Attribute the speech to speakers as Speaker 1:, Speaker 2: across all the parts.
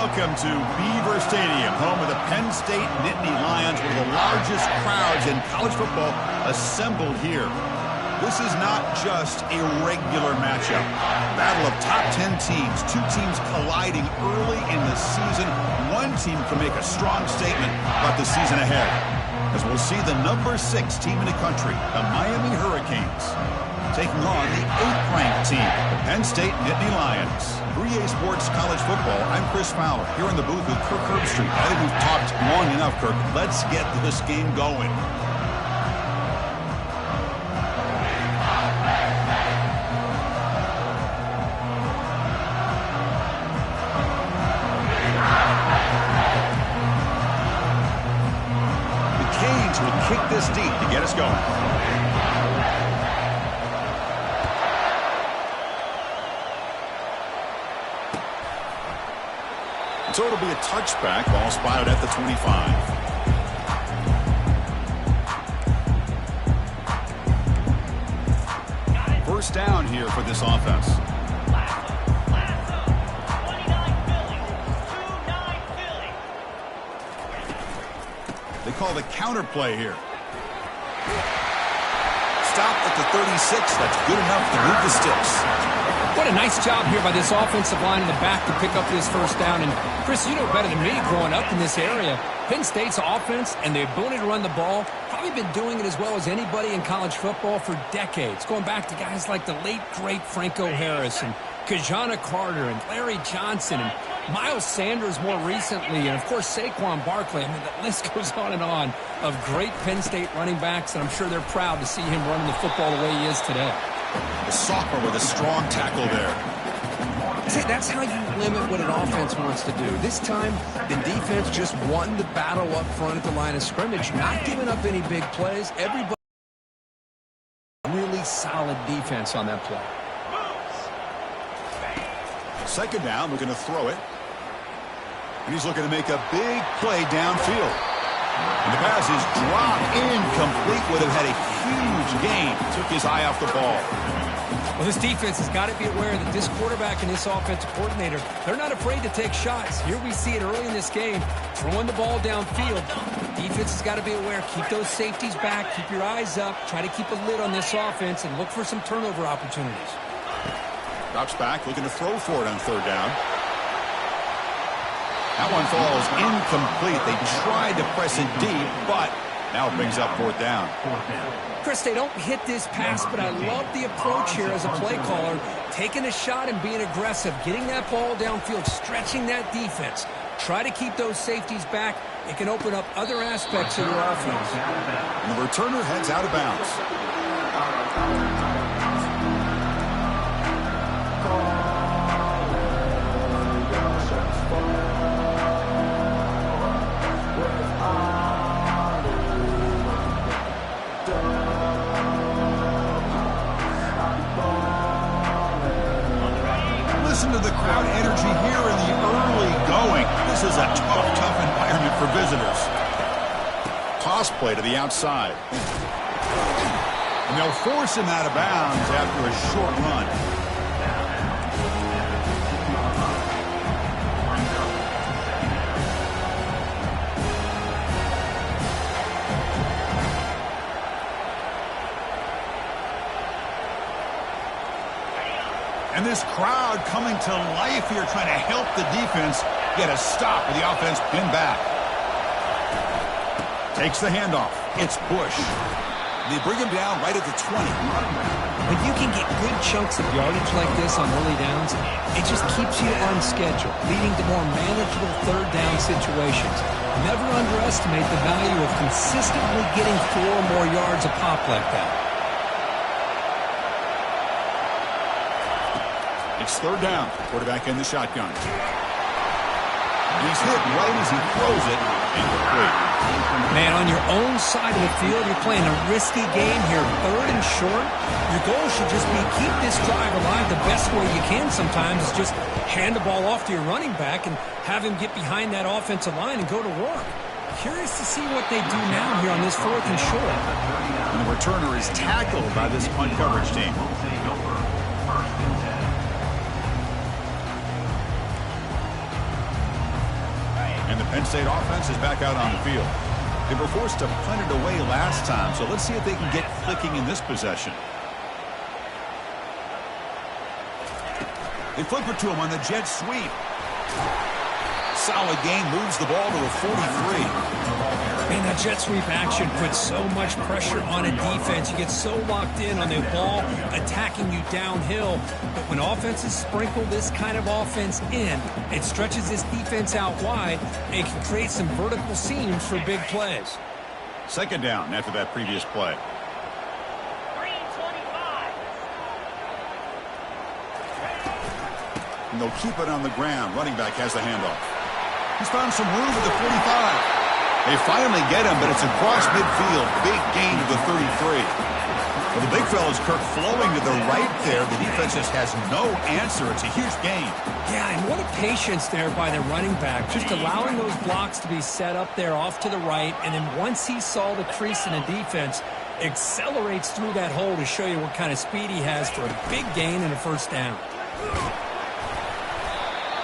Speaker 1: Welcome to Beaver Stadium, home of the Penn State Nittany Lions, one of the largest crowds in college football assembled here. This is not just a regular matchup. Battle of top 10 teams, two teams colliding early in the season. One team can make a strong statement about the season ahead, as we'll see the number 6 team in the country, the Miami Hurricanes, taking on the 8th-ranked team, the Penn State Nittany Lions. 3A Sports College Football, I'm Chris Fowler, here in the booth with Kirk Herbstreit. I think we've talked long enough, Kirk. Let's get this game going. The Canes will kick this deep to get us going. So it'll be a touchback, ball spotted at the 25. First down here for this offense. They call the counter play here. Stop at the 36. That's good enough to move the sticks.
Speaker 2: What a nice job here by this offensive line in the back to pick up this first down. And, Chris, you know better than me growing up in this area. Penn State's offense and the ability to run the ball, probably been doing it as well as anybody in college football for decades, going back to guys like the late, great Franco Harris and Kajana Carter and Larry Johnson and Miles Sanders more recently, and, of course, Saquon Barkley. I mean, the list goes on and on of great Penn State running backs, and I'm sure they're proud to see him running the football the way he is today.
Speaker 1: The sophomore with a strong tackle there.
Speaker 2: See, that's how you limit what an offense wants to do. This time, the defense just wanting to battle up front at the line of scrimmage, not giving up any big plays. Everybody really solid defense on that play.
Speaker 1: Second down, we're going to throw it. And he's looking to make a big play downfield. And the pass is dropped incomplete. Would have had a huge gain. Took his eye off the ball.
Speaker 2: Well, this defense has got to be aware that this quarterback and this offensive coordinator, they're not afraid to take shots. Here we see it early in this game, throwing the ball downfield. Defense has got to be aware. Keep those safeties back. Keep your eyes up. Try to keep a lid on this offense and look for some turnover opportunities.
Speaker 1: Drops back, looking to throw for it on third down. That one falls incomplete. They tried to press it deep, but now it brings up fourth down.
Speaker 2: Chris, they don't hit this pass, but I love the approach here as a play caller. Taking a shot and being aggressive, getting that ball downfield, stretching that defense. Try to keep those safeties back. It can open up other aspects of your offense.
Speaker 1: And the returner heads out of bounds. Listen to the crowd energy here in the early going. This is a tough environment for visitors. Toss play to the outside. And they'll force him out of bounds after a short run. And this crowd coming to life here, trying to help the defense get a stop with the offense pinned back. Takes the handoff. It's Bush. They bring him down right at the 20.
Speaker 2: When you can get good chunks of yardage like this on early downs, it just keeps you on schedule, leading to more manageable third down situations. Never underestimate the value of consistently getting 4 or more yards a pop like that.
Speaker 1: It's third down. Quarterback in the shotgun. He's hit right as he throws it. Incomplete.
Speaker 2: Man, on your own side of the field, you're playing a risky game here. Third and short. Your goal should just be keep this drive alive the best way you can sometimes is just hand the ball off to your running back and have him get behind that offensive line and go to work. Curious to see what they do now here on this fourth and short.
Speaker 1: And the returner is tackled by this punt coverage team. Penn State offense is back out on the field. They were forced to punt it away last time, so let's see if they can get clicking in this possession. They flip it to him on the jet sweep. Solid game, moves the ball to the 43.
Speaker 2: Man, that jet sweep action puts so much pressure on a defense. You get so locked in on the ball attacking you downhill. But when offenses sprinkle this kind of offense in, it stretches this defense out wide and can create some vertical seams for big plays.
Speaker 1: Second down after that previous play. And they'll keep it on the ground. Running back has the handoff. He's found some room at the 45. They finally get him, but it's across midfield. Big gain to the 33. Well, the big fella's Kirk flowing to the right there. The defense just has no answer. It's a huge gain.
Speaker 2: Yeah, and what a patience there by the running back. Just allowing those blocks to be set up there off to the right. And then once he saw the crease in the defense, accelerates through that hole to show you what kind of speed he has for a big gain and a first down.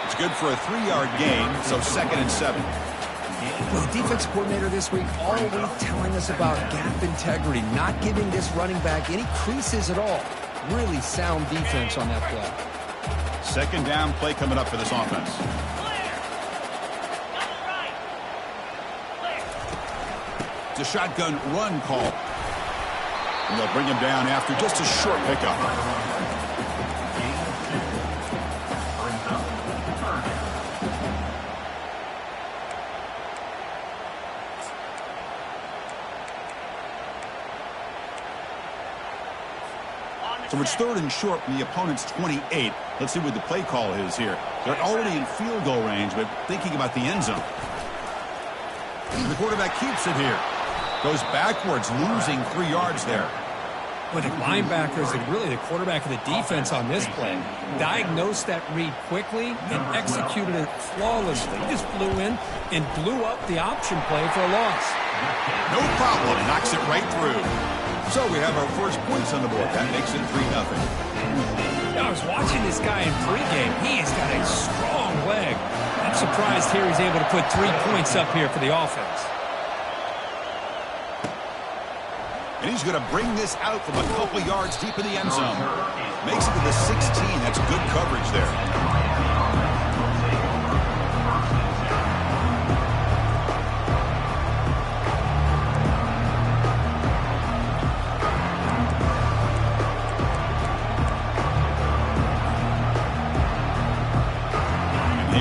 Speaker 1: It's good for a 3-yard gain, so 2nd and 7.
Speaker 2: Well, the defense coordinator this week all week telling us about gap integrity, not giving this running back any creases at all. Really sound defense on that play.
Speaker 1: Second down play coming up for this offense. It's a shotgun run call. And they'll bring him down after just a short pickup. So it's 3rd and short from the opponent's 28. Let's see what the play call is here. They're already in field goal range, but thinking about the end zone. And the quarterback keeps it here. Goes backwards, losing 3 yards there.
Speaker 2: But the linebackers and really the quarterback of the defense on this play diagnosed that read quickly and executed it flawlessly. He just flew in and blew up the option play for a loss.
Speaker 1: No problem. Knocks it right through. So we have our first points on the board. That makes it 3-0.
Speaker 2: I was watching this guy in pregame. He has got a strong leg. I'm surprised here he's able to put 3 points up here for the offense.
Speaker 1: And he's going to bring this out from a couple yards deep in the end zone. Makes it to the 16. That's good coverage there.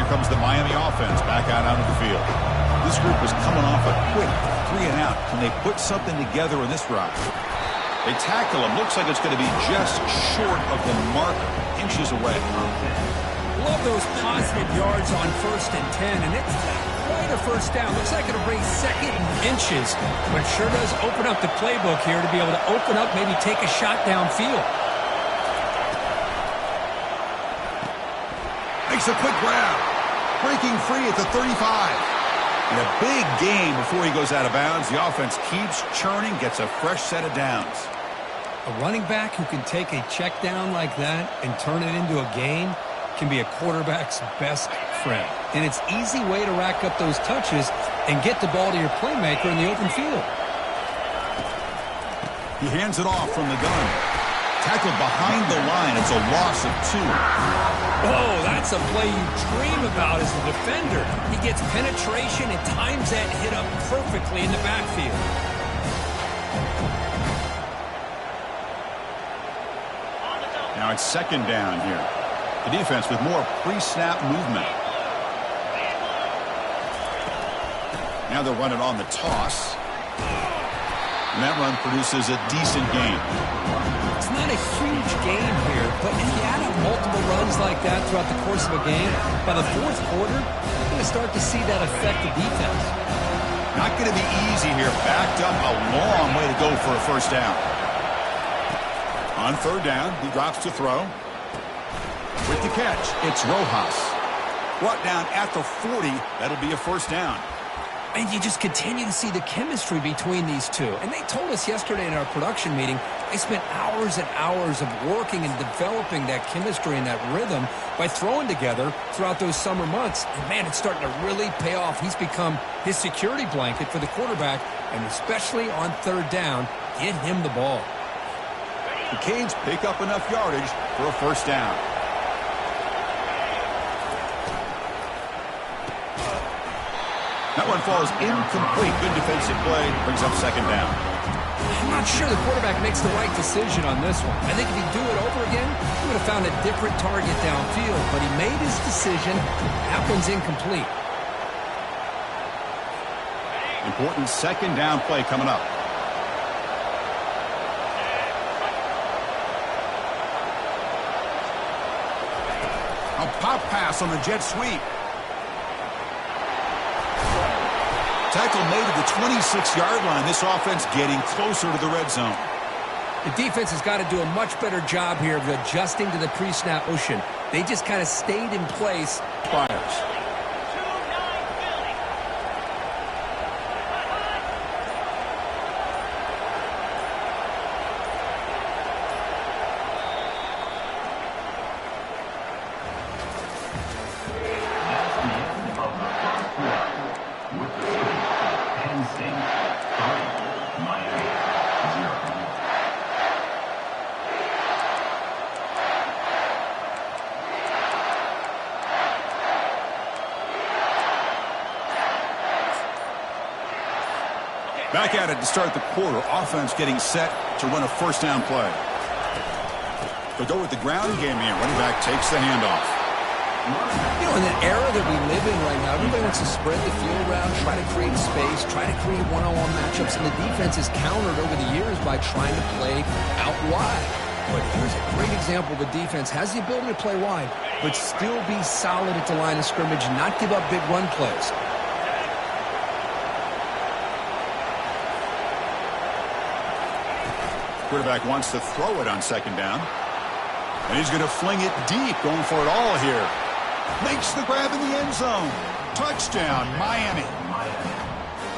Speaker 1: Comes the Miami offense back out onto the field. This group is coming off a quick 3-and-out. Can they put something together in this drive? They tackle him. Looks like it's going to be just short of the mark, inches away.
Speaker 2: Love those positive yards on 1st and 10, and it's not quite a first down. Looks like it'll bring 2nd and inches, but sure does open up the playbook here to be able to open up, maybe take a shot downfield.
Speaker 1: Makes a quick grab. Breaking free at the 35. And a big gain before he goes out of bounds. The offense keeps churning, gets a fresh set of downs.
Speaker 2: A running back who can take a check down like that and turn it into a gain can be a quarterback's best friend. And it's an easy way to rack up those touches and get the ball to your playmaker in the open field.
Speaker 1: He hands it off from the gun. Tackled behind the line. It's a loss of 2.
Speaker 2: Oh, that's a play you dream about as a defender. He gets penetration and times that hit up perfectly in the backfield.
Speaker 1: Now it's 2nd down here. The defense with more pre-snap movement. Now they'll run it on the toss. And that run produces a decent gain.
Speaker 2: It's not a huge gain here, but if you add up multiple runs like that throughout the course of a game, by the 4th quarter, you're going to start to see that affect the defense.
Speaker 1: Not going to be easy here. Backed up a long way to go for a first down. On 3rd down, he drops to throw. With the catch, it's Rojas. Brought down at the 40. That'll be a first down.
Speaker 2: And you just continue to see the chemistry between these two. And they told us yesterday in our production meeting, they spent hours and hours of working and developing that chemistry and that rhythm by throwing together throughout those summer months. And, man, it's starting to really pay off. He's become his security blanket for the quarterback, and especially on third down, get him the ball.
Speaker 1: The Canes pick up enough yardage for a first down. That one falls incomplete. Good defensive play. Brings up second down.
Speaker 2: I'm not sure the quarterback makes the right decision on this one. I think if he'd do it over again, he would have found a different target downfield. But he made his decision. That one's incomplete.
Speaker 1: Important second down play coming up. A pop pass on the jet sweep. Tackle made at the 26-yard line. This offense getting closer to the red zone.
Speaker 2: The defense has got to do a much better job here of adjusting to the pre-snap motion. They just kind of stayed in place.
Speaker 1: Fires. Back at it to start the quarter. Offense getting set to run a first down play. They'll go with the ground game here. Running back takes the handoff.
Speaker 2: You know, in the era that we live in right now, everybody wants to spread the field around, try to create space, try to create one-on-one matchups, and the defense is countered over the years by trying to play out wide. But here's a great example. The defense has the ability to play wide, but still be solid at the line of scrimmage and not give up big run plays.
Speaker 1: Quarterback wants to throw it on second down. And he's going to fling it deep, going for it all here. Makes the grab in the end zone. Touchdown, Miami.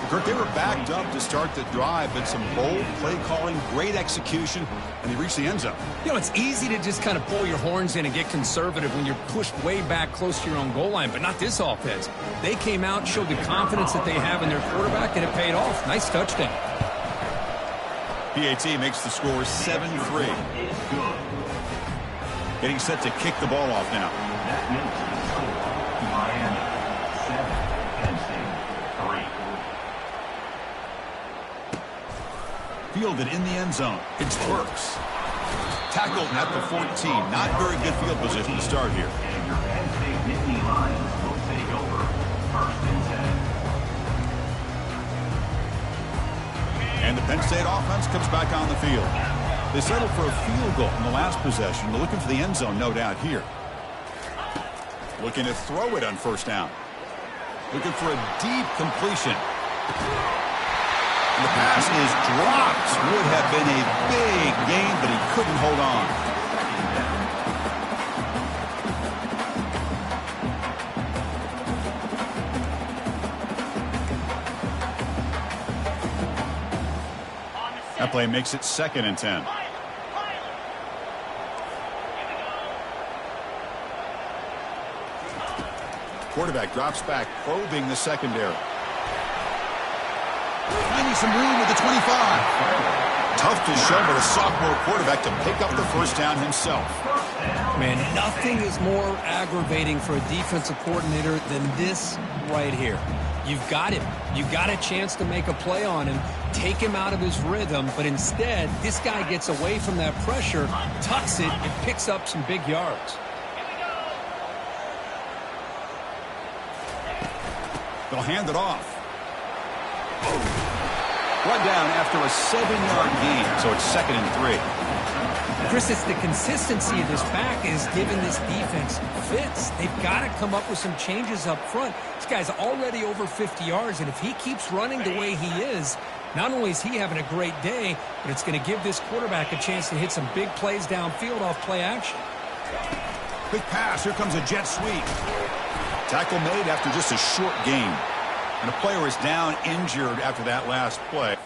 Speaker 1: Kirk, they were backed up to start the drive, but some bold play calling, great execution, and they reached the end zone.
Speaker 2: You know, it's easy to just kind of pull your horns in and get conservative when you're pushed way back close to your own goal line, but not this offense. They came out, showed the confidence that they have in their quarterback, and it paid off. Nice touchdown.
Speaker 1: PAT makes the score 7-3. Getting set to kick the ball off now.
Speaker 3: Miami 7, Penn State 3.
Speaker 1: Fielded in the end zone. It's Burks. Tackled at the 14. Not very good field position to start here.
Speaker 3: And your Penn State Nittany Lions will take over 1st and 10.
Speaker 1: And the Penn State offense comes back on the field. They settled for a field goal in the last possession. They're looking for the end zone, no doubt, here. Looking to throw it on first down. Looking for a deep completion. And the pass is dropped. Would have been a big gain, but he couldn't hold on. That play makes it 2nd and 10. Quarterback drops back, probing the secondary. Finding some room with the 25. Tough to show by the sophomore quarterback to pick up the first down himself.
Speaker 2: Man, nothing is more aggravating for a defensive coordinator than this right here. You've got him. You've got a chance to make a play on him, take him out of his rhythm, but instead, this guy gets away from that pressure, tucks it, and picks up some big yards.
Speaker 1: They'll hand it off. Run down after a 7-yard gain, so it's 2nd and 3.
Speaker 2: Chris, it's the consistency of this back is giving this defense fits. They've got to come up with some changes up front. This guy's already over 50 yards, and if he keeps running the way he is, not only is he having a great day, but it's going to give this quarterback a chance to hit some big plays downfield off play action.
Speaker 1: Quick pass. Here comes a jet sweep. Tackle made after just a short gain. And a player is down injured after that last play.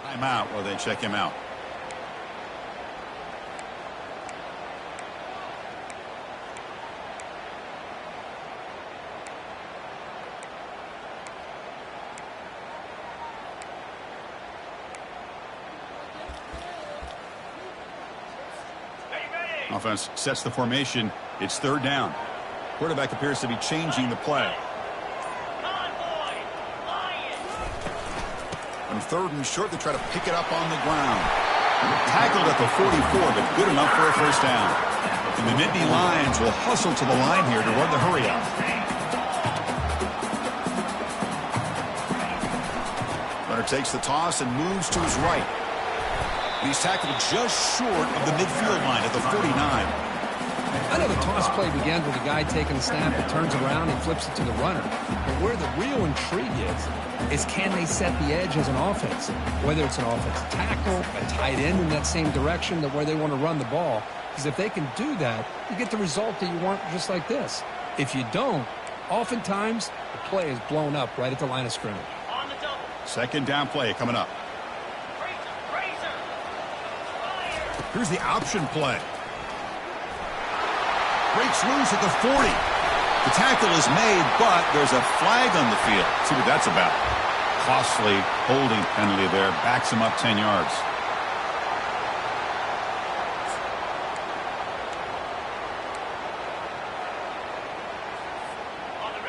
Speaker 1: Timeout while they check him out. Offense sets the formation. It's third down. Quarterback appears to be changing the play. On third and short, they try to pick it up on the ground. Tackled at the 44, but good enough for a first down. And the Nittany Lions will hustle to the line here to run the hurry up. Runner takes the toss and moves to his right. And he's tackled just short of the midfield line at the 49.
Speaker 2: I know the toss play begins with the guy taking the snap, it turns around and flips it to the runner. But where the real intrigue is can they set the edge as an offense? Whether it's an offensive tackle, a tight end in that same direction, where they want to run the ball. Because if they can do that, you get the result that you want just like this. If you don't, oftentimes the play is blown up right at the line of scrimmage.
Speaker 1: Second down play coming up. Here's the option play. Breaks loose at the 40. The tackle is made, but there's a flag on the field. See what that's about. Costly holding penalty there. Backs him up 10 yards.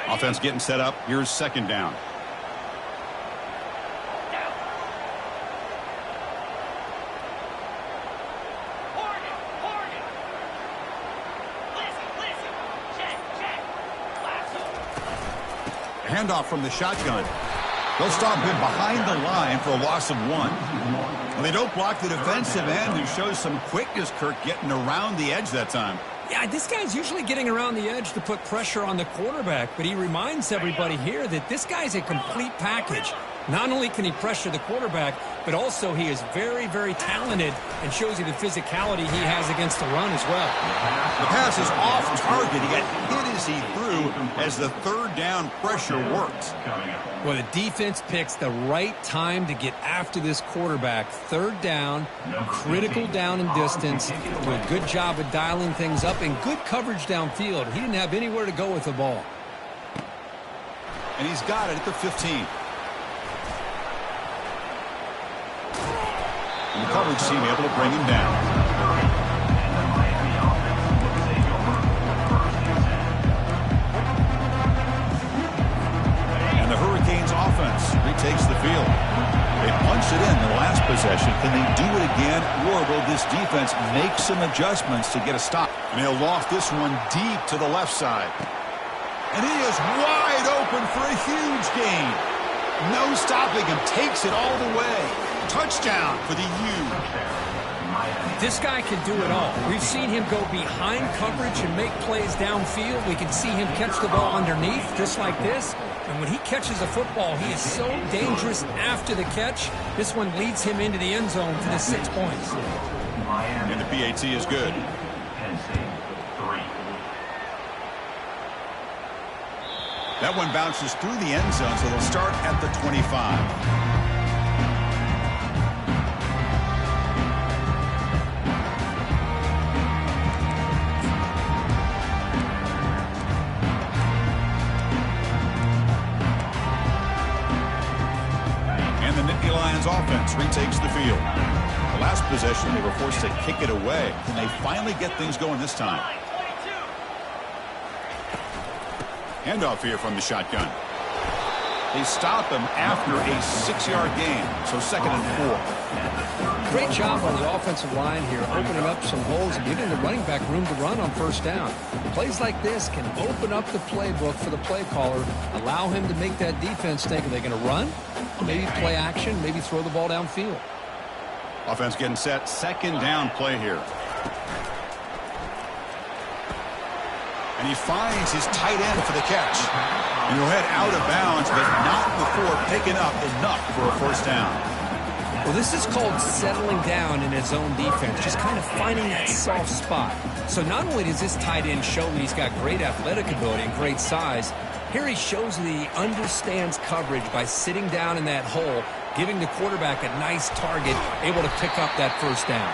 Speaker 1: Offense getting set up. Here's second down. Handoff from the shotgun. They'll stop him behind the line for a loss of 1. Well, they don't block the defensive end, who shows some quickness, Kirk, getting around the edge that time.
Speaker 2: Yeah, this guy's usually getting around the edge to put pressure on the quarterback, but he reminds everybody here that this guy's a complete package. Not only can he pressure the quarterback, but also he is very, very talented and shows you the physicality he has against the run as well.
Speaker 1: The pass is off target. He got hit as he threw as the third down pressure worked.
Speaker 2: Well, the defense picks the right time to get after this quarterback. Third down, critical down and distance. Do a good job of dialing things up and good coverage downfield. He didn't have anywhere to go with the ball.
Speaker 1: And he's got it at the 15. And the coverage team able to bring him down. And the Hurricanes offense retakes the field. They punched it in the last possession. Can they do it again, or will this defense make some adjustments to get a stop? And they'll loft this one deep to the left side. And he is wide open for a huge gain. No stopping him. Takes it all the way. Touchdown for the U.
Speaker 2: This guy can do it all. We've seen him go behind coverage and make plays downfield. We can see him catch the ball underneath just like this. And when he catches a football, he is so dangerous after the catch. This one leads him into the end zone for the 6 points.
Speaker 1: And the PAT is good.
Speaker 3: Penn State, 3.
Speaker 1: That one bounces through the end zone, so they'll start at the 25. Offense retakes the field. The last possession, they were forced to kick it away. Can they finally get things going this time? Handoff here from the shotgun. They stop him after a 6-yard gain, so 2nd and 4.
Speaker 2: Great job on the offensive line here, opening up some holes and giving the running back room to run on first down. Plays like this can open up the playbook for the play caller, allow him to make that defense think, are they going to run? Maybe play action, maybe throw the ball downfield.
Speaker 1: Offense getting set. Second down play here. And he finds his tight end for the catch. And he'll head out of bounds, but not before picking up enough for a first down.
Speaker 2: Well, this is called settling down in his own defense, just kind of finding that soft spot. So not only does this tight end show that he's got great athletic ability and great size, here he shows that he understands coverage by sitting down in that hole, giving the quarterback a nice target, able to pick up that first down.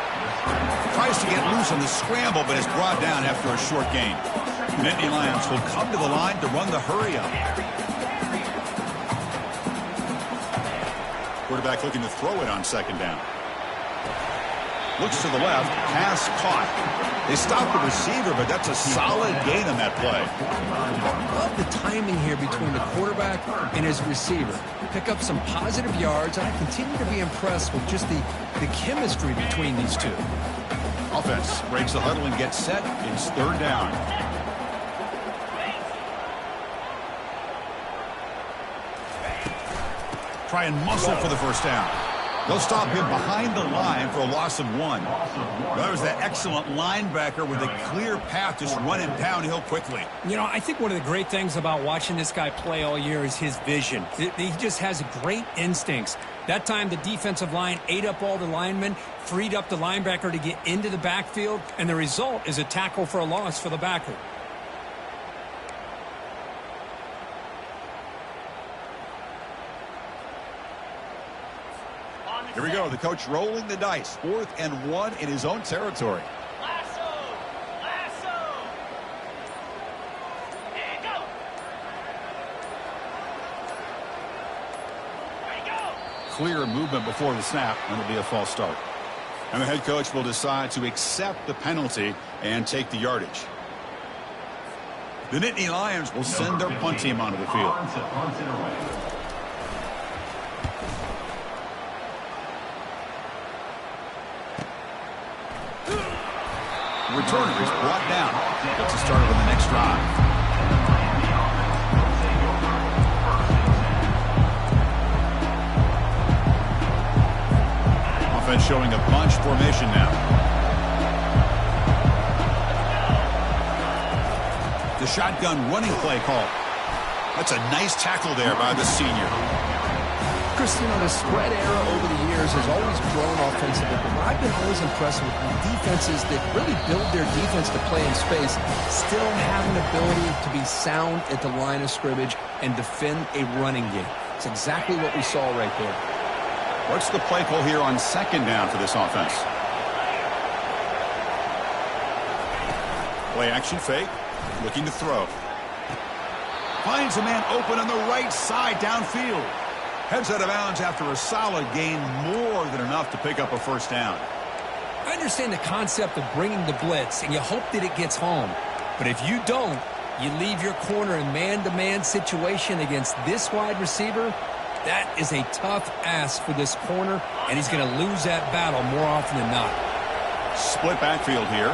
Speaker 1: Tries to get loose on the scramble, but is brought down after a short gain. Nittany Lions will come to the line to run the hurry-up. Quarterback looking to throw it on second down. Looks to the left, pass caught. They stop the receiver, but that's a solid gain on that play.
Speaker 2: Love the timing here between the quarterback and his receiver. Pick up some positive yards, and I continue to be impressed with just the chemistry between these two.
Speaker 1: Offense breaks the huddle and gets set. It's third down. Try and muscle for the first down. They'll stop him behind the line for a loss of 1. That was that excellent linebacker with a clear path, just running downhill quickly.
Speaker 2: You know, I think one of the great things about watching this guy play all year is his vision. He just has great instincts. That time, the defensive line ate up all the linemen, freed up the linebacker to get into the backfield, and the result is a tackle for a loss for the backer.
Speaker 1: Here we go. The coach rolling the dice. 4th and 1 in his own territory.
Speaker 3: Lasso! And go! There you go!
Speaker 1: Clear movement before the snap, and it'll be a false start. And the head coach will decide to accept the penalty and take the yardage. The Nittany Lions will send their punt team onto the field. Returner is brought down. Gets us started on the next drive. Offense showing a bunch formation now. The shotgun running play call. That's a nice tackle there by the senior.
Speaker 2: Chris, you know, the spread era over the years has always grown offensively, but I've been always impressed with defenses that really build their defense to play in space, still have an ability to be sound at the line of scrimmage and defend a running game. It's exactly what we saw right there.
Speaker 1: What's the play call here on second down for this offense? Play action fake, looking to throw. Finds a man open on the right side downfield. Heads out of bounds after a solid gain, more than enough to pick up a first down.
Speaker 2: I understand the concept of bringing the blitz, and you hope that it gets home. But if you don't, you leave your corner in man-to-man situation against this wide receiver. That is a tough ask for this corner, and he's going to lose that battle more often than not.
Speaker 1: Split backfield here.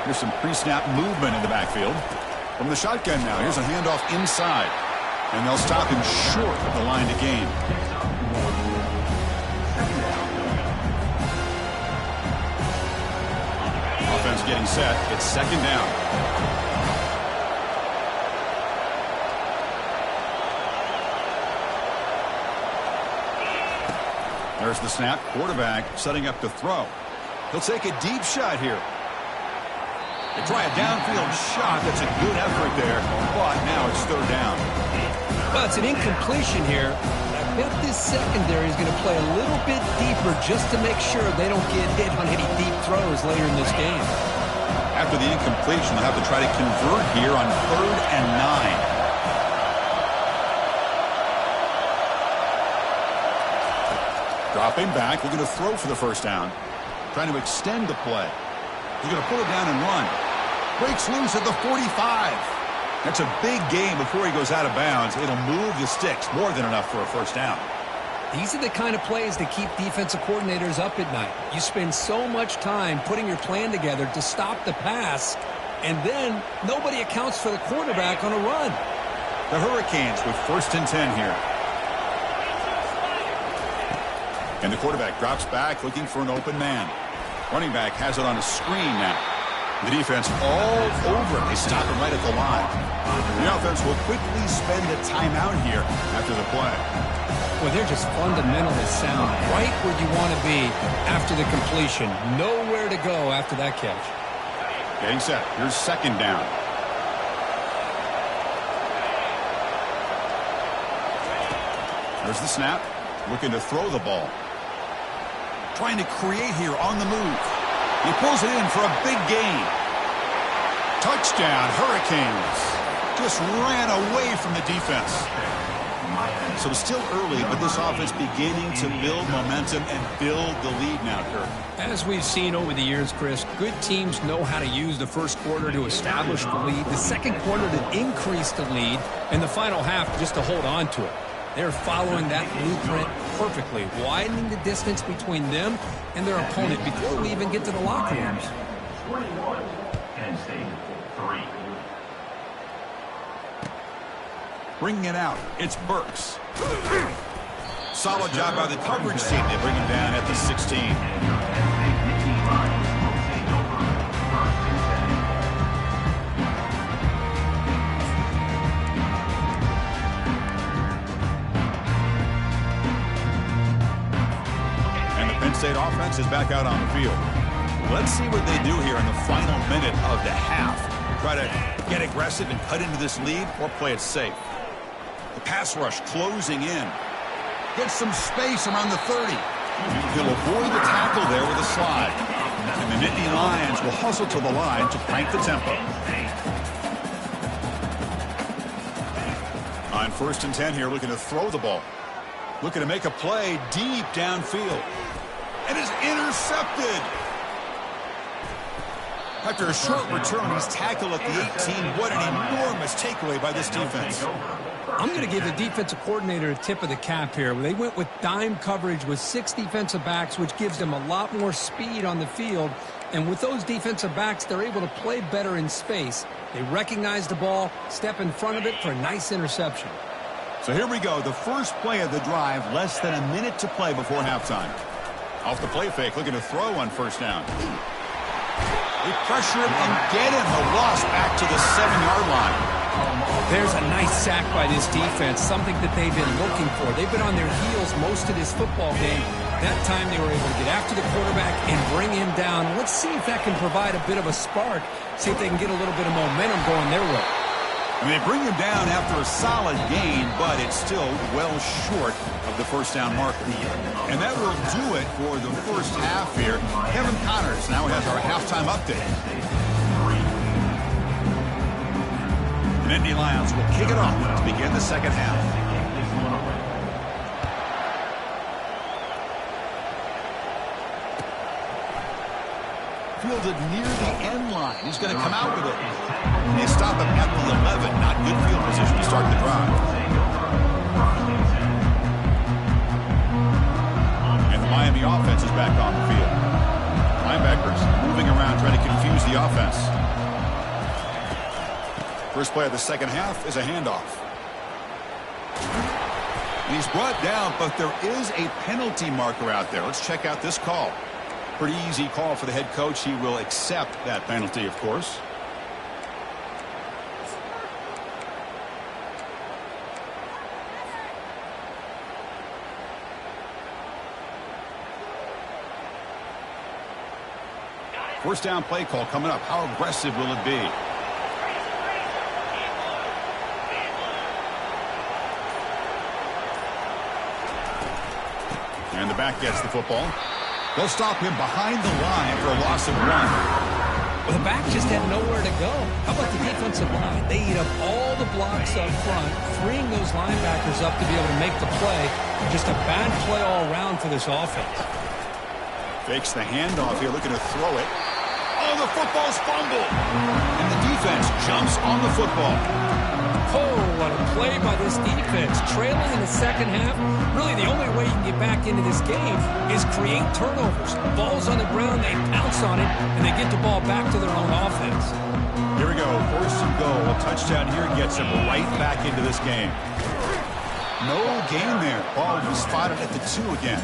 Speaker 1: Here's some pre-snap movement in the backfield. From the shotgun now, here's a handoff inside. And they'll stop him short of the line to gain. Offense getting set. It's second down. There's the snap. Quarterback setting up to throw. He'll take a deep shot here. They try a downfield shot. That's a good effort there. But now it's third down.
Speaker 2: Well, it's an incompletion here. I bet this secondary is going to play a little bit deeper just to make sure they don't get hit on any deep throws later in this game.
Speaker 1: After the incompletion, they'll have to try to convert here on 3rd and 9. Dropping back, looking to throw for the first down. Trying to extend the play. He's going to pull it down and run. Breaks loose at the 45. That's a big gain before he goes out of bounds. It'll move the sticks, more than enough for a first down.
Speaker 2: These are the kind of plays that keep defensive coordinators up at night. You spend so much time putting your plan together to stop the pass, and then nobody accounts for the quarterback on a run.
Speaker 1: The Hurricanes with 1st and 10 here. And the quarterback drops back looking for an open man. Running back has it on a screen now. The defense all over it. They stop him right at the line. The offense will quickly spend a timeout here after the play.
Speaker 2: Well, they're just fundamentally sound, right where you want to be after the completion. Nowhere to go after that catch.
Speaker 1: Getting set. Here's 2nd down. There's the snap. Looking to throw the ball. Trying to create here on the move. He pulls it in for a big gain. Touchdown, Hurricanes. Just ran away from the defense. So it's still early, but this offense beginning to build momentum and build the lead now, Kirk.
Speaker 2: As we've seen over the years, Chris, good teams know how to use the first quarter to establish the lead, the second quarter to increase the lead, and the final half just to hold on to it. They're following that blueprint perfectly, widening the distance between them and their opponent before we even get to the locker rooms.
Speaker 3: 21, Penn State 3.
Speaker 1: Bringing it out, it's Burks. Solid job by the coverage team. They bring him down at the 16. And the Penn State offense is back out on the field. Let's see what they do here in the final minute of the half. Try to get aggressive and cut into this lead or play it safe. The pass rush closing in. Gets some space around the 30. He'll avoid the tackle there with a slide. And the Nittany Lions will hustle to the line to crank the tempo. On 1st and 10 here, looking to throw the ball. Looking to make a play deep downfield. And is intercepted. After a short return, he's tackled at the 18. What an enormous takeaway by this defense.
Speaker 2: I'm going to give the defensive coordinator a tip of the cap here. They went with dime coverage with 6 defensive backs, which gives them a lot more speed on the field. And with those defensive backs, they're able to play better in space. They recognize the ball, step in front of it for a nice interception.
Speaker 1: So here we go. The first play of the drive, less than a minute to play before halftime. Off the play fake, looking to throw on 1st down. They pressure him and get him. The loss back to the 7-yard line.
Speaker 2: There's a nice sack by this defense, something that they've been looking for. They've been on their heels most of this football game. That time they were able to get after the quarterback and bring him down. Let's see if that can provide a bit of a spark, see if they can get a little bit of momentum going their way.
Speaker 1: And they bring him down after a solid gain, but it's still well short of the 1st down marker. And that will do it for the first half here. Kevin Connors now has our halftime update. The Nittany Lions will kick it off to begin the second half. Fielded near the end line. He's going to come out with it. And they stop him at the 11. Not good field position to start the drive. And the Miami offense is back on the field. Linebackers moving around trying to confuse the offense. First play of the second half is a handoff. He's brought down, but there is a penalty marker out there. Let's check out this call. Pretty easy call for the head coach. He will accept that penalty, of course. First down play call coming up. How aggressive will it be? And the back gets the football. They'll stop him behind the line for a loss of 1.
Speaker 2: Well, the back just had nowhere to go. How about the defensive line? They eat up all the blocks up front, freeing those linebackers up to be able to make the play. Just a bad play all around for this offense.
Speaker 1: Fakes the handoff here, looking to throw it. Oh, the football's fumbled. And the defense jumps on the football.
Speaker 2: Oh, what a play by this defense. Trailing in the second half, really the only way you can get back into this game is create turnovers. Ball's on the ground, they pounce on it, and they get the ball back to their own offense.
Speaker 1: Here we go, first and goal. A touchdown here gets them right back into this game. No gain there. Ball was spotted at the 2 again.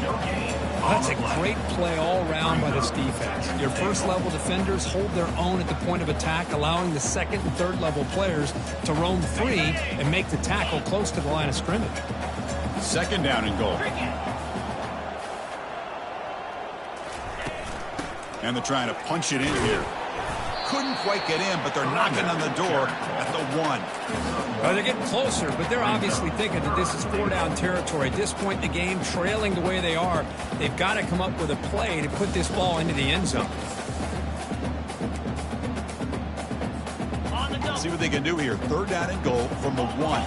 Speaker 2: That's a great play all around by this defense. Your first-level defenders hold their own at the point of attack, allowing the second and third-level players to roam free and make the tackle close to the line of scrimmage.
Speaker 1: Second down and goal. And they're trying to punch it in here. Couldn't quite get in, but they're knocking on the door at the 1.
Speaker 2: Well, they're getting closer, but they're obviously thinking that this is 4-down territory. At this point in the game, trailing the way they are, they've got to come up with a play to put this ball into the end zone.
Speaker 1: Let's see what they can do here. Third down and goal from the 1.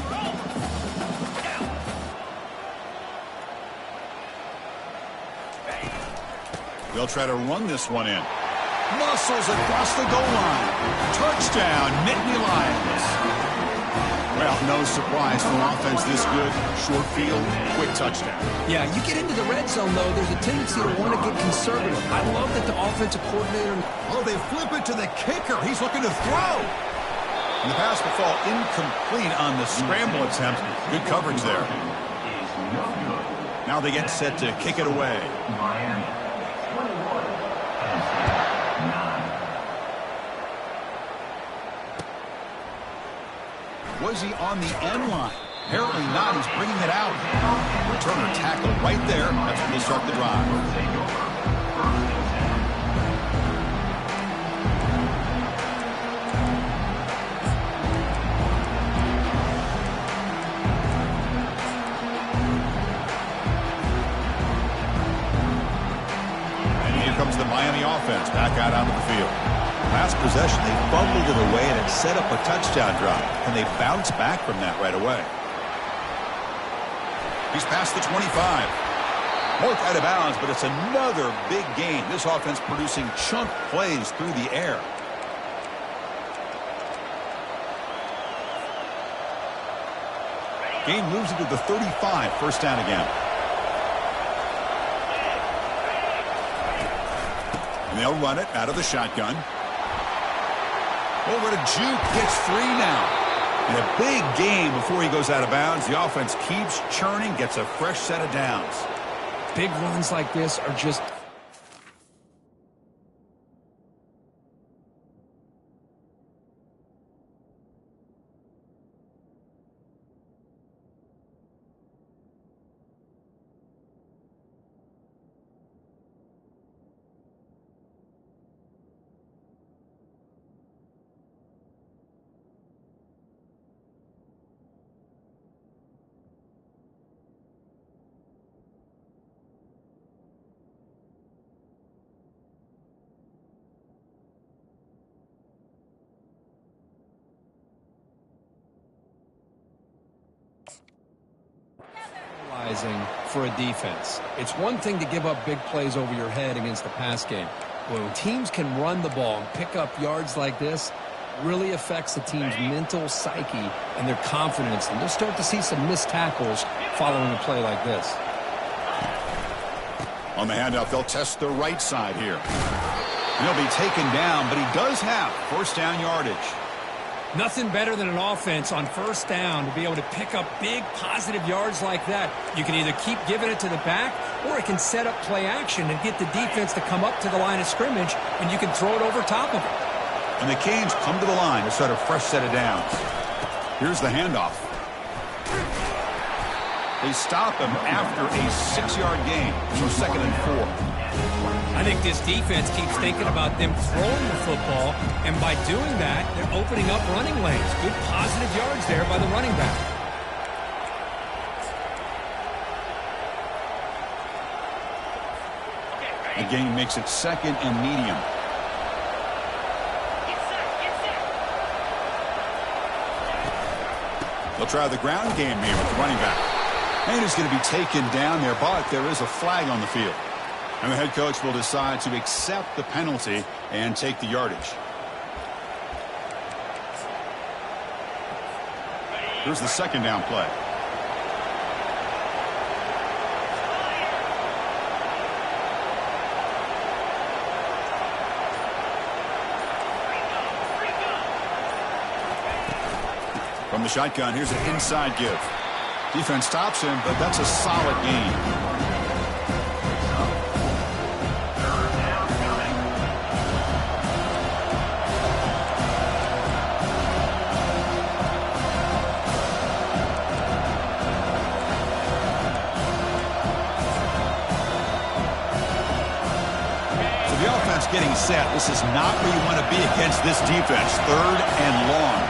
Speaker 1: They'll try to run this one in. Muscles across the goal line. Touchdown, Nittany Lions. Well, no surprise for an offense this good. Short field, quick touchdown.
Speaker 2: Yeah, you get into the red zone, though, there's a tendency to want to get conservative. I love that the offensive coordinator...
Speaker 1: Oh, they flip it to the kicker. He's looking to throw. And the pass will fall incomplete on the scramble attempt. Good coverage there. Now they get set to kick it away. Was he on the end line? Apparently not. He's bringing it out. Returner tackle right there. That's when they start the drive. And here comes the Miami offense back out onto the field. Last possession, they fumbled it away and it set up a touchdown drive. And they bounce back from that right away. He's past the 25. Marked out of bounds, but it's another big gain. This offense producing chunk plays through the air. Gain moves it to the 35. First down again. And they'll run it out of the shotgun. Over to Juke, gets free now. And a big gain before he goes out of bounds. The offense keeps churning, gets a fresh set of downs.
Speaker 2: Big runs like this are just... for a defense. It's one thing to give up big plays over your head against the pass game. When teams can run the ball and pick up yards like this, really affects the team's mental psyche and their confidence. And you'll start to see some missed tackles following a play like this.
Speaker 1: On the handoff, they'll test the right side here. He'll be taken down, but he does have first down yardage.
Speaker 2: Nothing better than an offense on first down to be able to pick up big positive yards like that. You can either keep giving it to the back, or it can set up play action and get the defense to come up to the line of scrimmage, and you can throw it over top of it.
Speaker 1: And the Canes come to the line to start a fresh set of downs. Here's the handoff. They stop him after a 6-yard gain, so second and 4.
Speaker 2: I think this defense keeps thinking about them throwing the football, and by doing that, they're opening up running lanes. Good positive yards there by the running back.
Speaker 1: The gain makes it second and medium. They'll try the ground game here with the running back. And he's going to be taken down there, but there is a flag on the field. And the head coach will decide to accept the penalty and take the yardage. Here's the second down play. From the shotgun, here's an inside give. Defense stops him, but that's a solid gain. Getting set. This is not where you want to be against this defense. Third and long.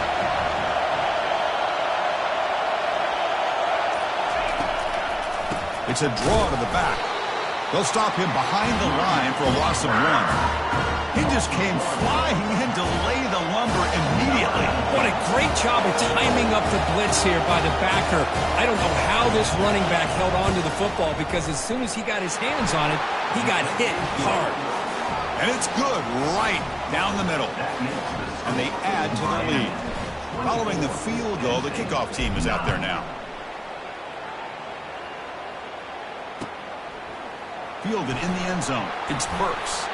Speaker 1: It's a draw to the back. They'll stop him behind the line for a loss of 1. He just came flying in to lay the lumber immediately.
Speaker 2: What a great job of timing up the blitz here by the backer. I don't know how this running back held on to the football, because as soon as he got his hands on it, he got hit hard.
Speaker 1: And it's good right down the middle. And they add to their lead. Following the field goal, the kickoff team is out there now. Fielded in the end zone. It's Burks.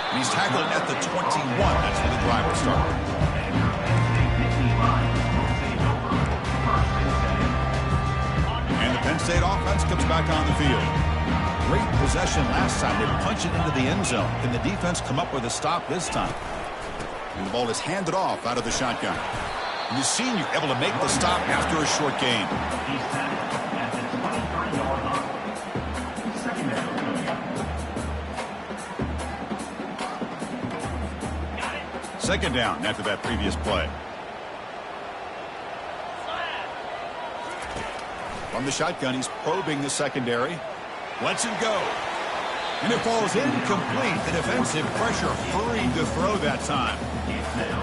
Speaker 1: And he's tackled at the 21. That's where the drive will start. And the Penn State offense comes back on the field. Great possession last time. They punch it into the end zone. Can the defense come up with a stop this time? And the ball is handed off out of the shotgun. And the senior able to make the stop after a short gain. Second down after that previous play. From the shotgun, he's probing the secondary. Lets it go. And it falls incomplete. The defensive pressure hurried to throw that time.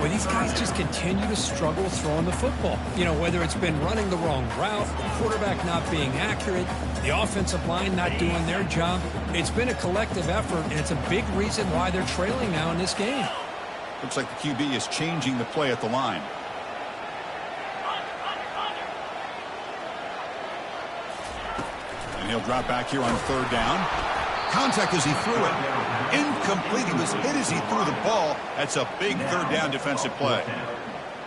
Speaker 2: Well, these guys just continue to struggle throwing the football. You know, whether it's been running the wrong route, the quarterback not being accurate, the offensive line not doing their job. It's been a collective effort, and it's a big reason why they're trailing now in this game.
Speaker 1: Looks like the QB is changing the play at the line. And he'll drop back here on third down. Contact as he threw it. Incomplete. He was hit as he threw the ball. That's a big third down defensive play.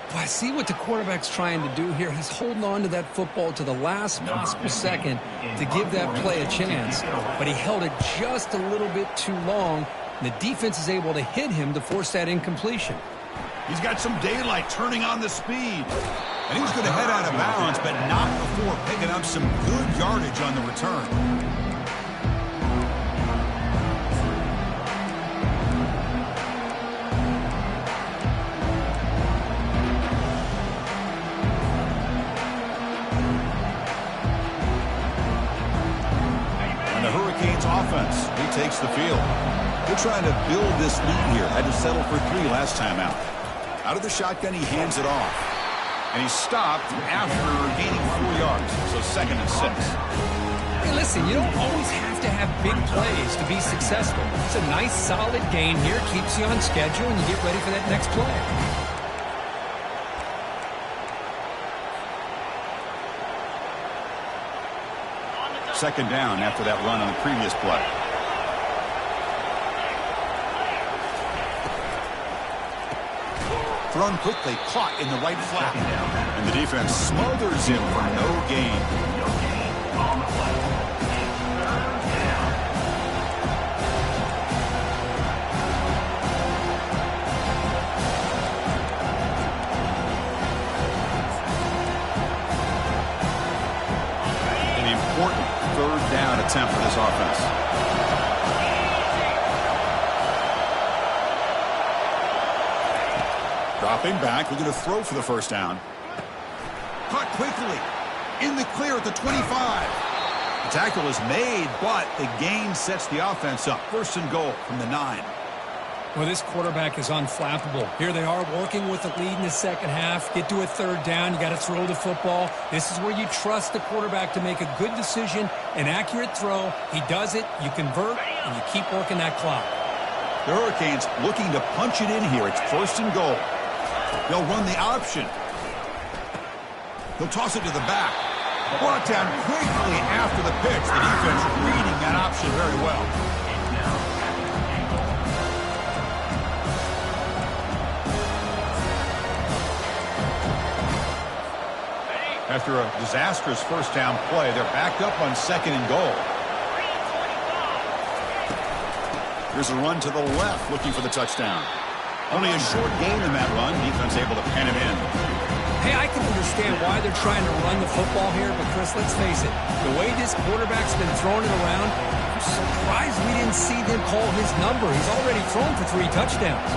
Speaker 2: Well, I see what the quarterback's trying to do here. He's holding on to that football to the last possible second to give that play a chance. But he held it just a little bit too long. And the defense is able to hit him to force that incompletion.
Speaker 1: He's got some daylight turning on the speed. And he's going to head out of bounds, but not before picking up some good yardage on the return. And the Hurricanes offense retakes the field. They're trying to build this lead here. Had to settle for 3 last time out. Out of the shotgun, he hands it off. And he stopped after gaining 4 yards. So 2nd and 6.
Speaker 2: Hey, listen, you don't always have to have big plays to be successful. It's a nice, solid gain here. Keeps you on schedule, and you get ready for that next play.
Speaker 1: Second down after that run on the previous play. Thrown quickly, caught in the right flat. And the defense smothers him for no gain.
Speaker 3: On the play.
Speaker 1: An important third down attempt for this offense. Dropping back, looking to throw for the first down. Caught quickly. In the clear at the 25. The tackle is made, but the gain sets the offense up. 1st and goal from the 9.
Speaker 2: Well, this quarterback is unflappable. Here they are working with the lead in the second half. Get to a third down. You got to throw the football. This is where you trust the quarterback to make a good decision, an accurate throw. He does it, you convert, and you keep working that clock.
Speaker 1: The Hurricanes looking to punch it in here. It's 1st and goal. They'll run the option. He'll toss it to the back. Brought down quickly after the pitch. The defense reading that option very well. After a disastrous first down play, they're backed up on 2nd and goal. Here's a run to the left, looking for the touchdown. Only a short gain in that run. Defense able to pen him in.
Speaker 2: Hey, I can understand why they're trying to run the football here, but Chris, let's face it, the way this quarterback's been throwing it around, I'm surprised we didn't see them call his number. He's already thrown for 3 touchdowns.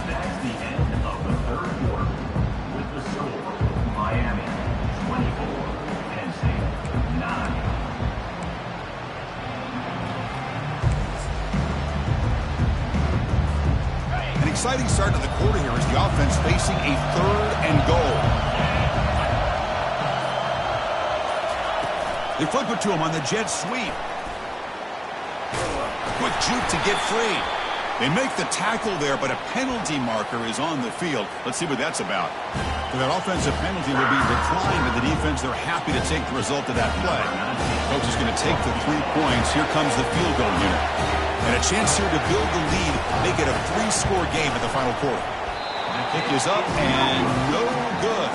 Speaker 3: That's the end of the third quarter. With the score, Miami 24, Penn State 9.
Speaker 1: Exciting start to the quarter here as the offense facing a 3rd and goal. They flip it to him on the jet sweep. Quick juke to get free. They make the tackle there, but a penalty marker is on the field. Let's see what that's about. So that offensive penalty will be declined to the defense. They're happy to take the result of that play. Coach is going to take the 3 points. Here comes the field goal unit. And a chance here to build the lead, make it a 3-score game in the final quarter. Kick is up and no good.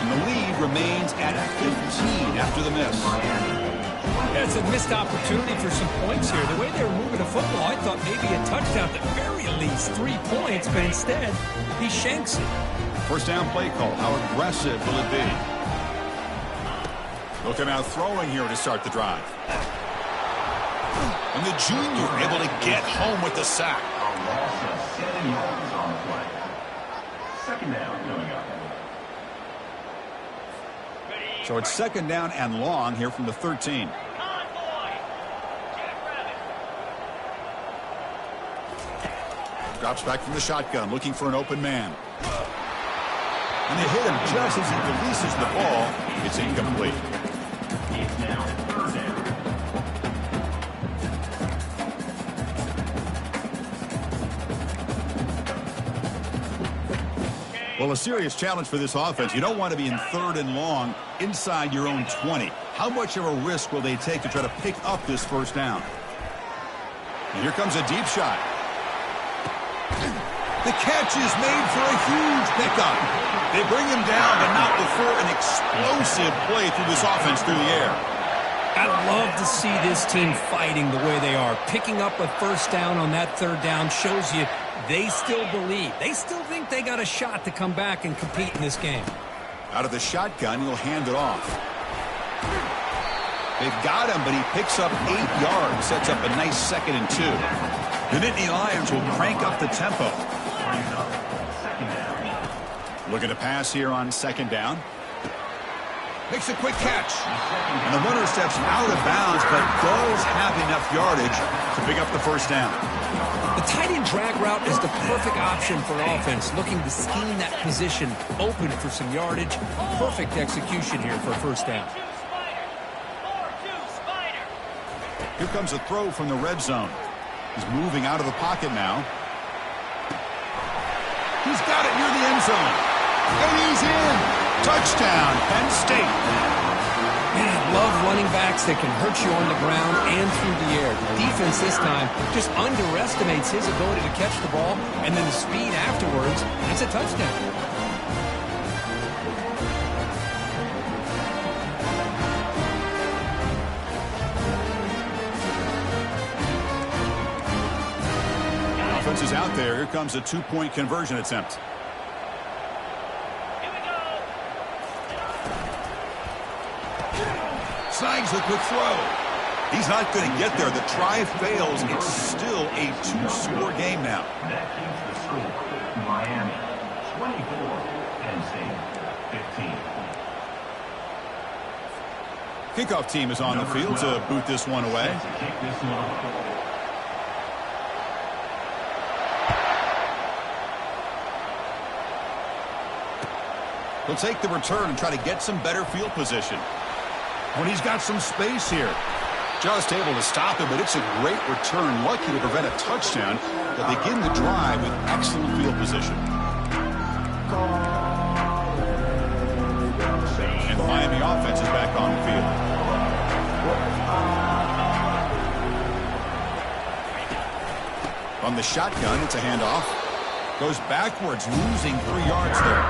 Speaker 1: And the lead remains at 15 after the miss.
Speaker 2: Yeah, it's a missed opportunity for some points here. The way they were moving the football, I thought maybe a touchdown, at the very least 3 points, but instead, he shanks it.
Speaker 1: First down play call. How aggressive will it be? They'll come out throwing here to start the drive. And the junior able to get home with the sack.
Speaker 3: A loss of 7 yards on the play. Second down coming up.
Speaker 1: So it's 2nd down and long here from the 13. Drops back from the shotgun, looking for an open man. And they hit him just as he releases the ball. It's incomplete.
Speaker 3: It's now 3rd down.
Speaker 1: Well, a serious challenge for this offense. You don't want to be in 3rd and long inside your own 20. How much of a risk will they take to try to pick up this first down? And here comes a deep shot. The catch is made for a huge pickup. They bring him down, but not before an explosive play through this offense through the air.
Speaker 2: I'd love to see this team fighting the way they are. Picking up a first down on that 3rd down shows you they still believe. They still think they got a shot to come back and compete in this game.
Speaker 1: Out of the shotgun, he'll hand it off. They've got him, but he picks up 8 yards. Sets up a nice 2nd and 2. The Nittany Lions will crank up the tempo. Looking to pass here on 2nd down. Makes a quick catch. And the runner steps out of bounds, but does have enough yardage to pick up the first down.
Speaker 2: The tight end drag route is the perfect option for an offense looking to scheme that position open for some yardage. Perfect execution here for a first down.
Speaker 1: Here comes a throw from the red zone. He's moving out of the pocket now. He's got it near the end zone. And he's in. Touchdown, Penn State.
Speaker 2: Man, I love running backs that can hurt you on the ground and through the air. The defense this time just underestimates his ability to catch the ball, and then the speed afterwards, it's a touchdown.
Speaker 1: Offense is out there. Here comes a 2-point conversion attempt. Snags the quick throw. He's not going to get there. The try fails. It's still a 2-score game now.
Speaker 3: That keeps the score. Miami 24, Penn State 15.
Speaker 1: Kickoff team is on the field to boot this one away.
Speaker 3: To kick this one off.
Speaker 1: He'll take the return and try to get some better field position. When he's got some space here. Just able to stop him, but it's a great return. Lucky to prevent a touchdown. They'll begin the drive with excellent field position. And the Miami offense is back on the field. From the shotgun, it's a handoff. Goes backwards, losing 3 yards there.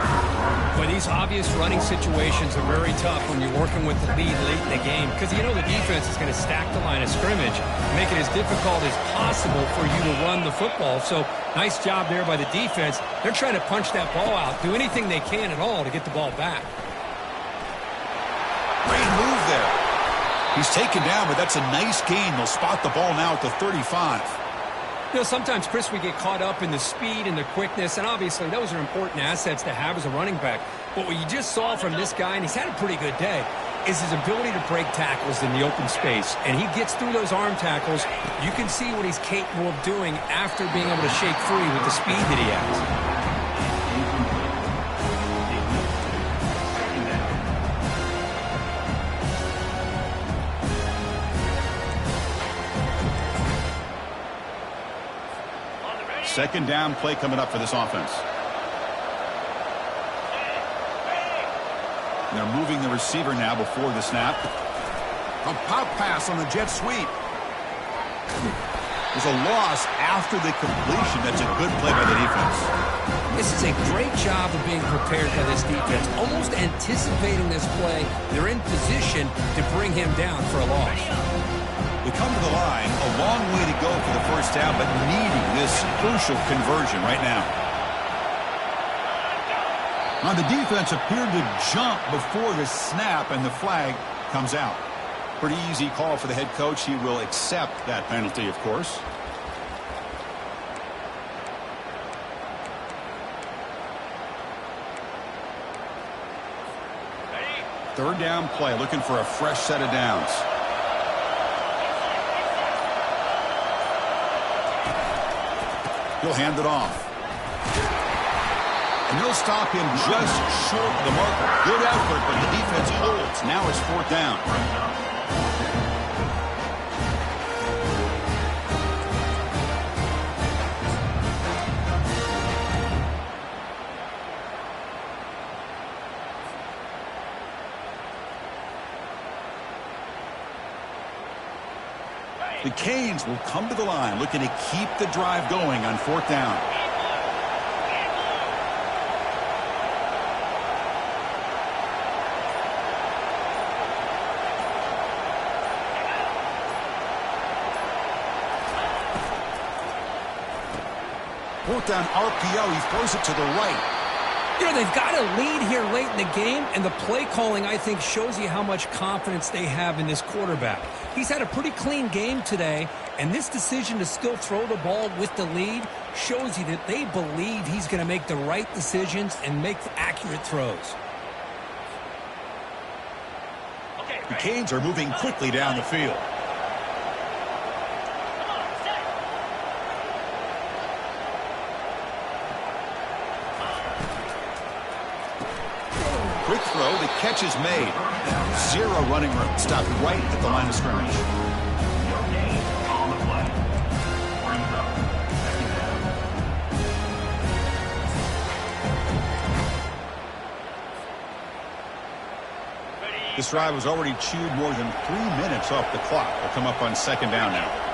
Speaker 2: Well, these obvious running situations are very tough when you're working with the lead late in the game because you know the defense is going to stack the line of scrimmage, make it as difficult as possible for you to run the football. So nice job there by the defense. They're trying to punch that ball out, do anything they can at all to get the ball back.
Speaker 1: Great move there. He's taken down, but that's a nice gain. They'll spot the ball now at the 35.
Speaker 2: You know, sometimes, Chris, we get caught up in the speed and the quickness, and obviously those are important assets to have as a running back. But what you just saw from this guy, and he's had a pretty good day, is his ability to break tackles in the open space. And he gets through those arm tackles. You can see what he's capable of doing after being able to shake free with the speed that he has.
Speaker 1: Second down play coming up for this offense. They're moving the receiver now before the snap. A pop pass on the jet sweep. There's a loss after the completion. That's a good play by the defense.
Speaker 2: This is a great job of being prepared by this defense. Almost anticipating this play. They're in position to bring him down for a loss.
Speaker 1: We come to the line, a long way to go for the first down, but needing this crucial conversion right now. Now the defense appeared to jump before the snap, and the flag comes out. Pretty easy call for the head coach. He will accept that penalty, of course. Third down play, looking for a fresh set of downs. He'll hand it off. And they'll stop him just short of the marker. Good effort, but the defense holds. Now it's fourth down. The Canes will come to the line looking to keep the drive going on fourth down. Fourth down RPO. He throws it to the right.
Speaker 2: You know, they've got a lead here late in the game, and the play calling, I think, shows you how much confidence they have in this quarterback. He's had a pretty clean game today, and this decision to still throw the ball with the lead shows you that they believe he's going to make the right decisions and make accurate throws.
Speaker 1: The Canes are moving quickly down the field. Quick throw, the catch is made. Zero running room, stopped right at the line of scrimmage. This drive has already chewed more than 3 minutes off the clock. They'll come up on second down now.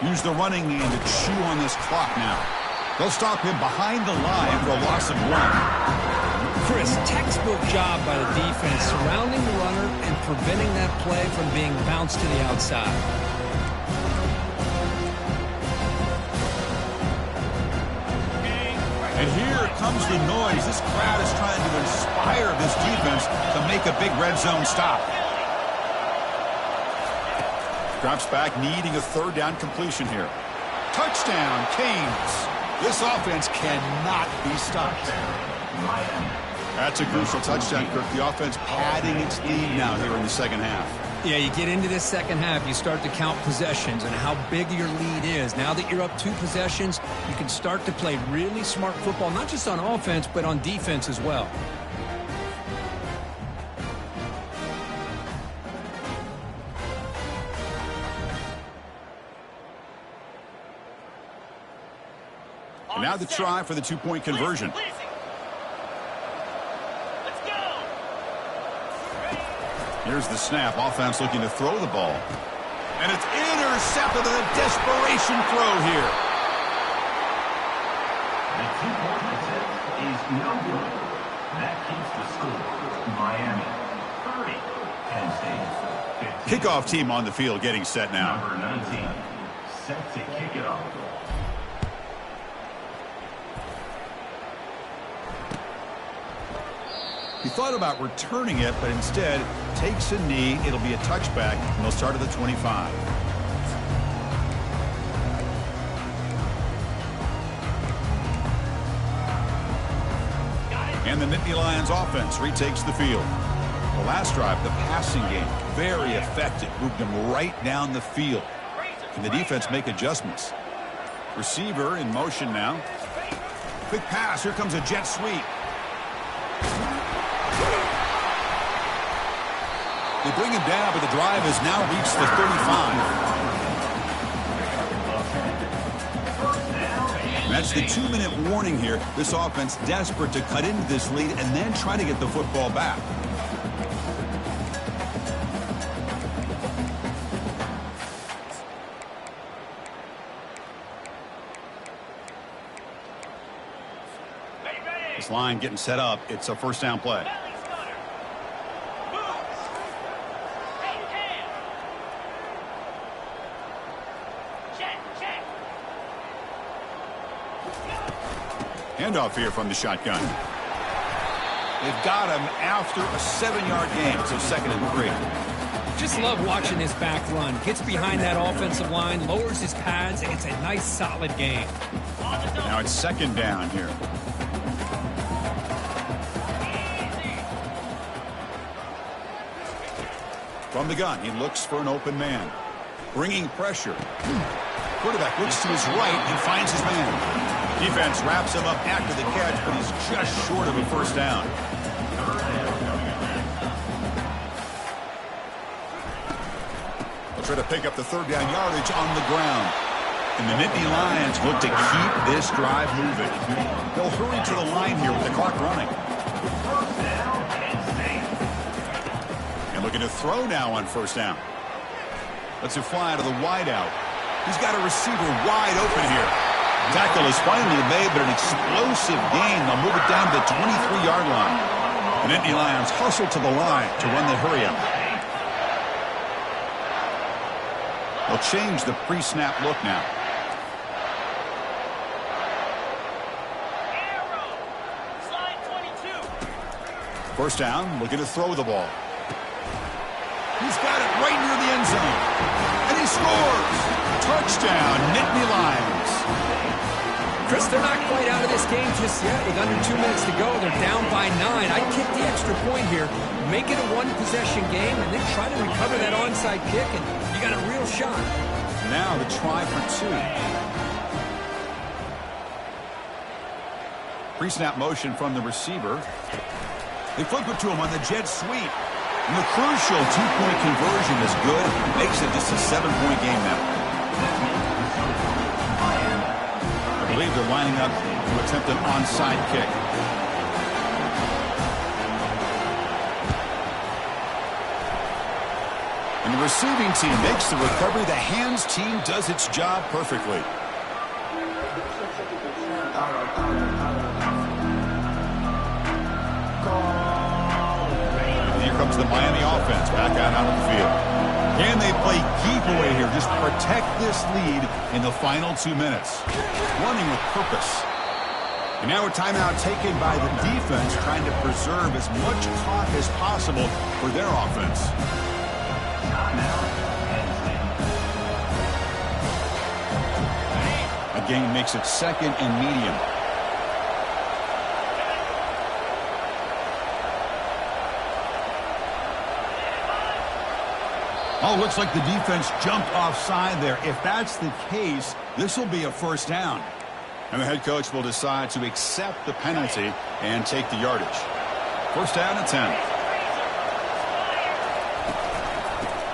Speaker 1: Use the running game to chew on this clock now. They'll stop him behind the line for a loss of 1.
Speaker 2: Chris, textbook job by the defense surrounding the runner and preventing that play from being bounced to the outside.
Speaker 1: And here comes the noise. This crowd is trying to inspire this defense to make a big red zone stop. Drops back, needing a third down completion here. Touchdown, Canes. This offense cannot be stopped. That's a crucial touchdown, Kirk. The offense padding its lead now here in the second half.
Speaker 2: Yeah, you get into this second half, you start to count possessions and how big your lead is. Now that you're up 2 possessions, you can start to play really smart football, not just on offense, but on defense as well.
Speaker 1: And now the try for the 2-point conversion. Here's the snap. Offense looking to throw the ball. And it's intercepted with a desperation throw here.
Speaker 3: The 2-point attempt is no good. That keeps the score. Miami 30, Penn State 15.
Speaker 1: Kickoff team on the field getting set now.
Speaker 3: Number 19, set to kick it off.
Speaker 1: He thought about returning it, but instead takes a knee. It'll be a touchback, and they'll start at the 25. And the Nittany Lions offense retakes the field. The last drive, the passing game, very effective. Moved them right down the field. Can the defense make adjustments? Receiver in motion now. Quick pass. Here comes a jet sweep. They bring him down, but the drive has now reached the 35. And that's the 2-minute warning here. This offense desperate to cut into this lead and then try to get the football back. This line getting set up. It's a first down play. Handoff here from the shotgun. They've got him after a 7-yard gain, so 2nd and 3.
Speaker 2: Just love watching his back run. Gets behind that offensive line, lowers his pads. It's a nice, solid game.
Speaker 1: Now it's 2nd down here. From the gun, he looks for an open man. Bringing pressure. Quarterback looks to his right and finds his man. Defense wraps him up after the catch, but he's just short of a first down. They'll try to pick up the 3rd down yardage on the ground. And the Nittany Lions look to keep this drive moving. They'll hurry to the line here with the clock running. And looking to throw now on first down. Lets it fly to the wideout. He's got a receiver wide open here. Tackle is finally made, but an explosive gain. They'll move it down to the 23-yard line. The Nittany Lions hustle to the line to run the hurry-up. They'll change the pre-snap look now. First down, looking to throw the ball. He's got it right near the end zone. And he scores! Touchdown, Nittany Lions.
Speaker 2: Chris, they're not quite out of this game just yet. With under 2 minutes to go, they're down by 9. I'd kick the extra point here, make it a 1-possession game, and then try to recover that onside kick, and you got a real shot.
Speaker 1: Now the try for 2. Pre-snap motion from the receiver. They flip it to him on the jet sweep. And the crucial 2-point conversion is good. Makes it just a 7-point game now. I believe they're lining up to attempt an onside kick. And the receiving team makes the recovery. The hands team does its job perfectly. And here comes the Miami offense back out on the field. Can they play keep away here? Just protect this lead in the final 2 minutes. Running with purpose. And now a timeout taken by the defense, trying to preserve as much clock as possible for their offense. A gain makes it 2nd and medium. Oh, looks like the defense jumped offside there. If that's the case, this will be a first down. And the head coach will decide to accept the penalty and take the yardage. First down and 10.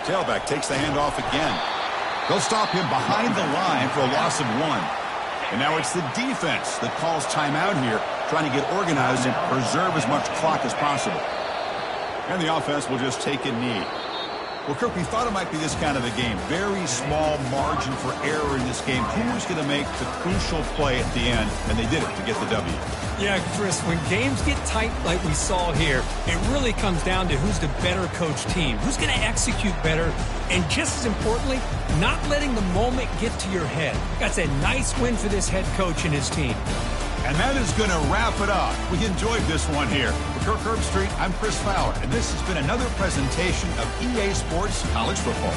Speaker 1: Tailback takes the handoff again. They'll stop him behind the line for a loss of 1. And now it's the defense that calls timeout here, trying to get organized and preserve as much clock as possible. And the offense will just take a knee. Well, Kirk, we thought it might be this kind of a game. Very small margin for error in this game. Who was going to make the crucial play at the end? And they did it to get the W.
Speaker 2: Yeah, Chris, when games get tight like we saw here, it really comes down to who's the better coach team, who's going to execute better, and just as importantly, not letting the moment get to your head. That's a nice win for this head coach and his team.
Speaker 1: And that is going to wrap it up. We enjoyed this one here. For Kirk Herbstreit, I'm Chris Fowler, and this has been another presentation of EA Sports College Football.